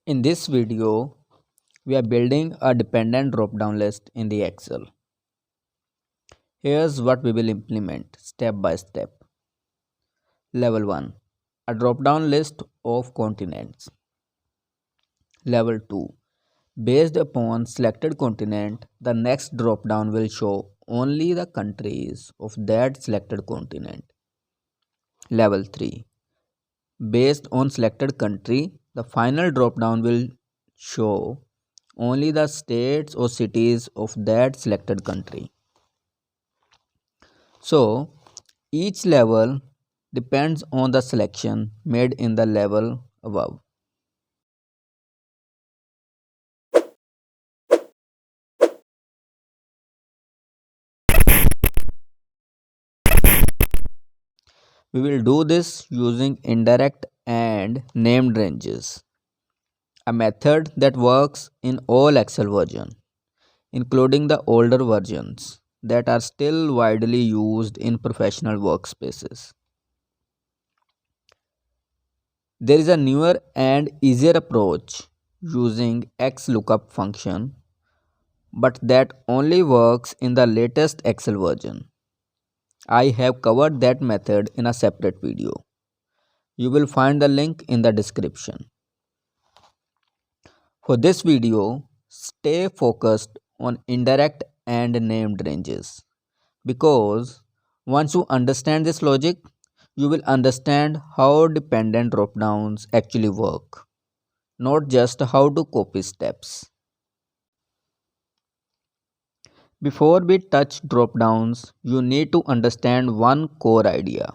In this video, we are building a dependent drop-down list in the Excel. Here's what we will implement step by step. Level 1. A drop-down list of continents. Level 2. Based upon selected continent, the next drop-down will show only the countries of that selected continent. Level 3. Based on selected country, the final drop-down will show only the states or cities of that selected country. So, each level depends on the selection made in the level above. We will do this using indirect and named ranges, a method that works in all Excel versions, including the older versions that are still widely used in professional workspaces. There is a newer and easier approach using XLOOKUP function, but that only works in the latest Excel version. I have covered that method in a separate video. You will find the link in the description. For this video, stay focused on indirect and named ranges, because once you understand this logic, you will understand how dependent dropdowns actually work, not just how to copy steps. Before we touch dropdowns, you need to understand one core idea.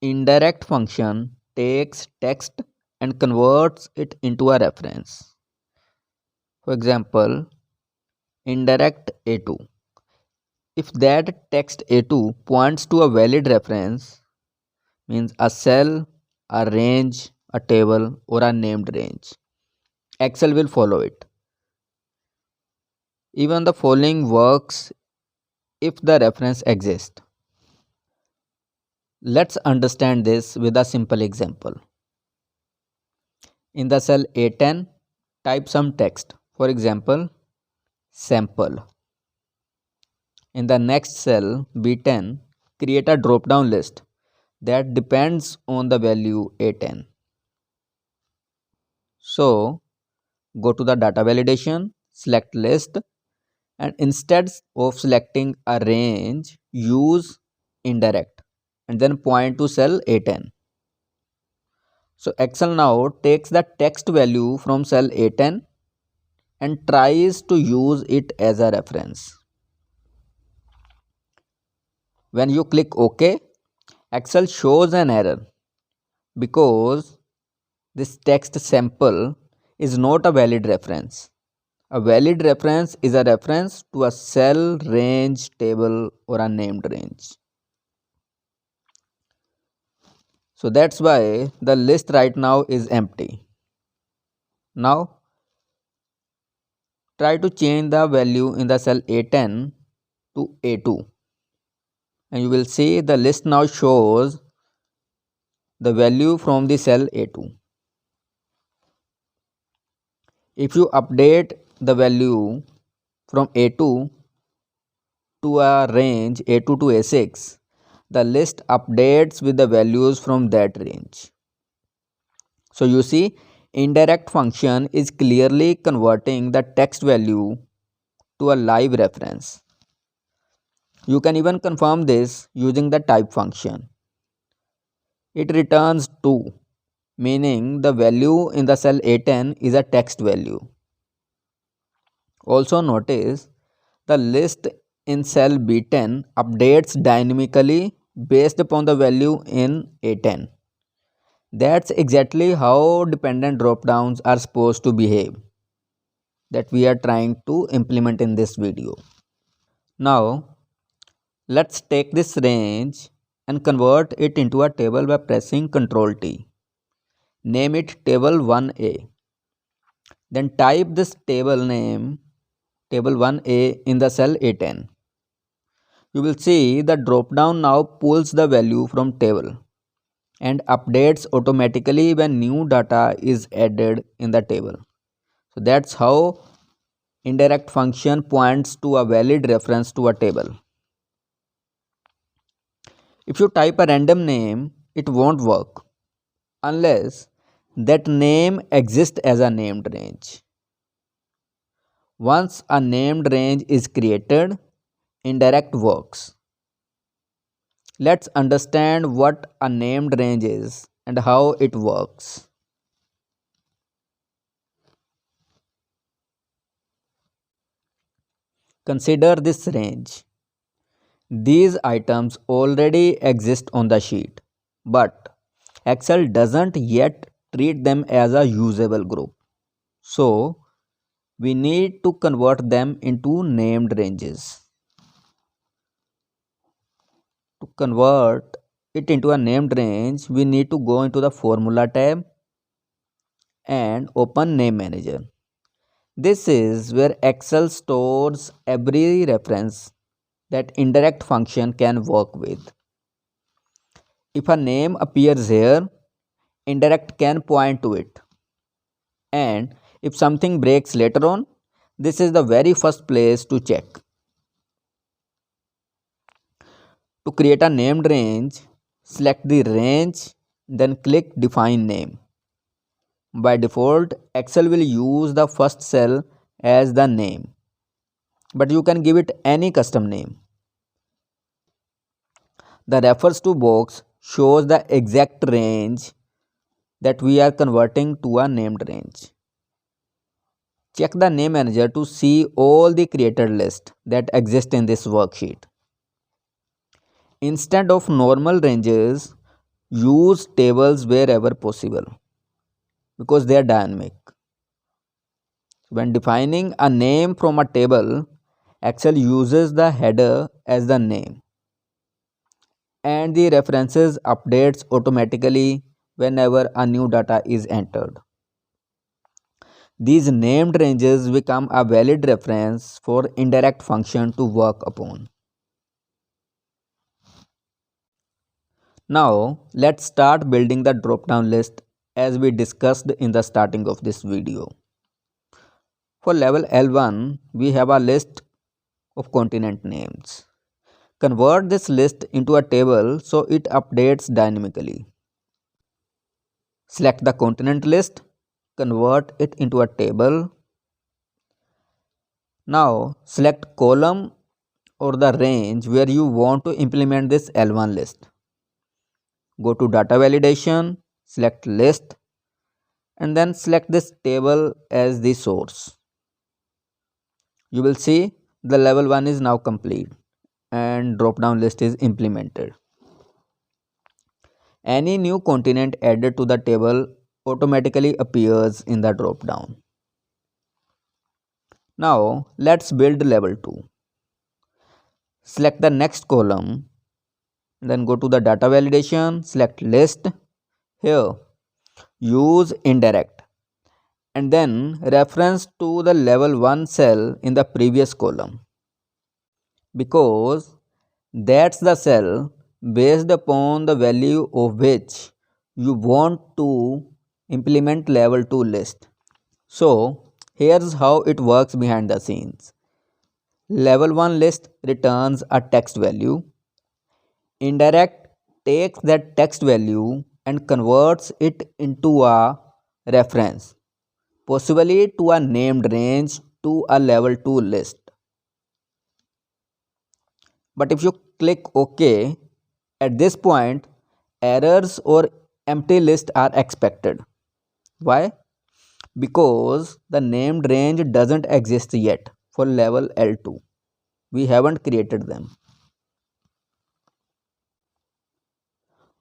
Indirect function takes text and converts it into a reference. For example, indirect A2. If that text A2 points to a valid reference, means a cell, a range, a table, or a named range, Excel will follow it. Even the following works if the reference exists. Let's understand this with a simple example. In the cell A10, type some text. For example, sample. In the next cell B10, create a drop-down list that depends on the value A10. So, go to the data validation, select list, and instead of selecting a range, use indirect and then point to cell A10. So Excel now takes the text value from cell A10 and tries to use it as a reference. When you click OK, Excel shows an error because this text sample is not a valid reference. A valid reference is a reference to a cell, range, table, or a named range. So that's why the list right now is empty. Now try to change the value in the cell A10 to A2, and you will see the list now shows the value from the cell A2. If you update the value from A2 to a range A2 to A6, the list updates with the values from that range. So you see, indirect function is clearly converting the text value to a live reference. You can even confirm this using the type function. It returns 2, meaning the value in the cell A10 is a text value. Also notice the list in cell B10 updates dynamically based upon the value in A10. That's exactly how dependent dropdowns are supposed to behave that we are trying to implement in this video. Now, let's take this range and convert it into a table by pressing Ctrl T. Name it table 1A. Then type this table name table 1A in the cell A10. You will see the drop down now pulls the value from table and updates automatically when new data is added in the table. So that's how indirect function points to a valid reference to a table. If you type a random name, it won't work unless that name exists as a named range. Once a named range is created, indirect works. Let's understand what a named range is and how it works. Consider this range. These items already exist on the sheet, but Excel doesn't yet treat them as a usable group. So, we need to convert them into named ranges. To convert it into a named range, we need to go into the Formula tab and open Name Manager. This is where Excel stores every reference that indirect function can work with. If a name appears here, indirect can point to it. And if something breaks later on, this is the very first place to check. To create a named range, select the range, then click Define Name. By default, Excel will use the first cell as the name, but you can give it any custom name. The refers to box shows the exact range that we are converting to a named range. Check the name manager to see all the created lists that exist in this worksheet. Instead of normal ranges, use tables wherever possible because they are dynamic. When defining a name from a table, Excel uses the header as the name and the references updates automatically whenever a new data is entered. These named ranges become a valid reference for indirect function to work upon. Now let's start building the drop-down list as we discussed in the starting of this video. For level L1, we have a list of continent names. Convert this list into a table so it updates dynamically. Select the continent list, convert it into a table. Now select column or the range where you want to implement this L1 list. Go to data validation, select list, and then select this table as the source. You will see the level 1 is now complete and drop down list is implemented. Any new continent added to the table automatically appears in the drop down. Now let's build level 2. Select the next column, then go to the data validation, select list. Here use indirect and then reference to the level 1 cell in the previous column, because that's the cell based upon the value of which you want to implement level 2 list. So here's how it works behind the scenes. Level 1 list returns a text value. Indirect takes that text value and converts it into a reference, possibly to a named range to a level 2 list. But if you click OK, at this point, errors or empty list are expected. Why? Because the named range doesn't exist yet for level L2. We haven't created them.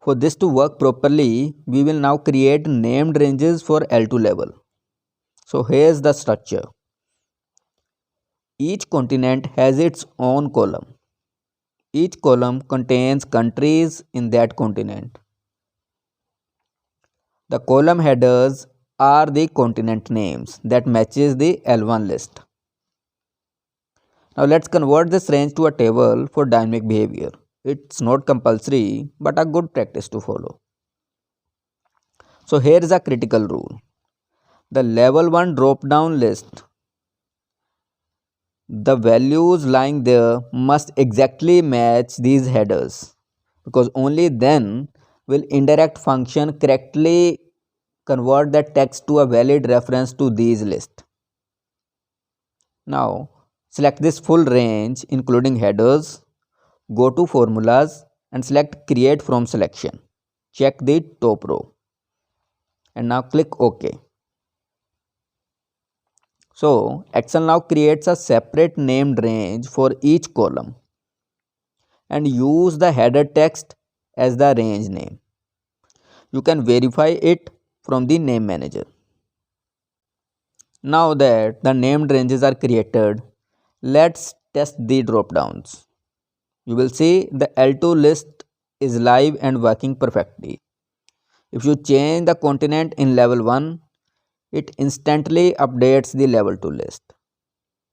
For this to work properly, we will now create named ranges for L2 level. So here's the structure. Each continent has its own column. Each column contains countries in that continent. The column headers are the continent names that matches the L1 list. Now let's convert this range to a table for dynamic behavior. It's not compulsory but a good practice to follow. So here is a critical rule. The level 1 drop down list, the values lying there must exactly match these headers, because only then will indirect function correctly convert the text to a valid reference to these lists. Now select this full range including headers, go to formulas and select create from selection. Check the top row and now click OK. So Excel now creates a separate named range for each column and use the header text as the range name. You can verify it from the name manager. Now that the named ranges are created, let's test the dropdowns. You will see the L2 list is live and working perfectly. If you change the continent in level 1, it instantly updates the level 2 list.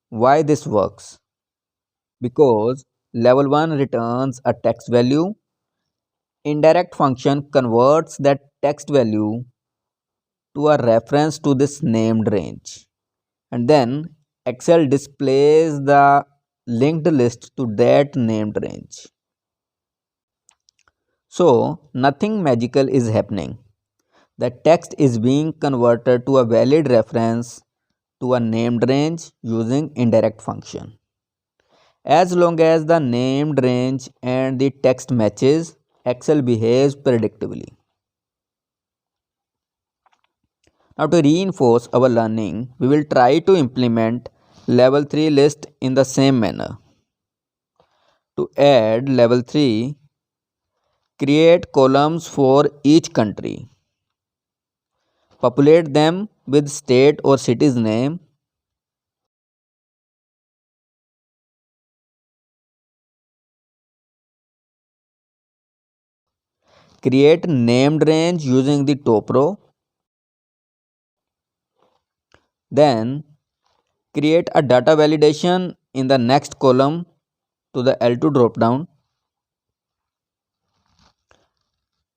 Why this works? Because level 1 returns a text value, indirect function converts that text value to a reference to this named range, and then Excel displays the linked list to that named range. So nothing magical is happening. The text is being converted to a valid reference to a named range using indirect function. As long as the named range and the text matches, Excel behaves predictably. Now to reinforce our learning, we will try to implement level 3 list in the same manner. To add level 3, create columns for each country. Populate them with state or city's name. Create named range using the top row. Then create a data validation in the next column to the L2 dropdown.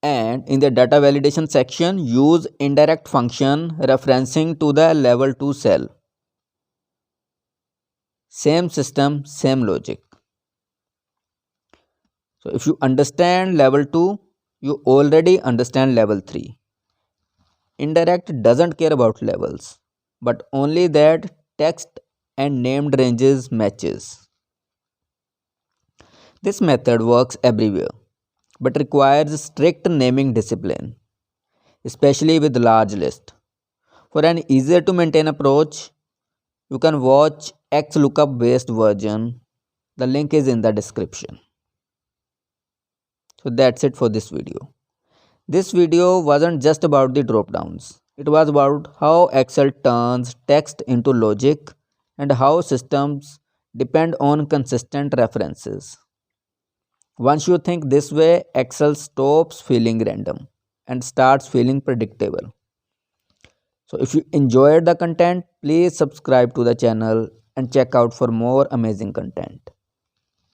And in the data validation section, use indirect function referencing to the level 2 cell. Same system, same logic. So if you understand level 2, you already understand level 3. Indirect doesn't care about levels, but only that text and named ranges matches. This method works everywhere, but requires strict naming discipline, especially with large lists. For an easier to maintain approach, you can watch XLOOKUP based version. The link is in the description. So that's it for this video. This video wasn't just about the dropdowns. It was about how Excel turns text into logic and how systems depend on consistent references. Once you think this way, Excel stops feeling random and starts feeling predictable. So if you enjoyed the content, please subscribe to the channel and check out for more amazing content.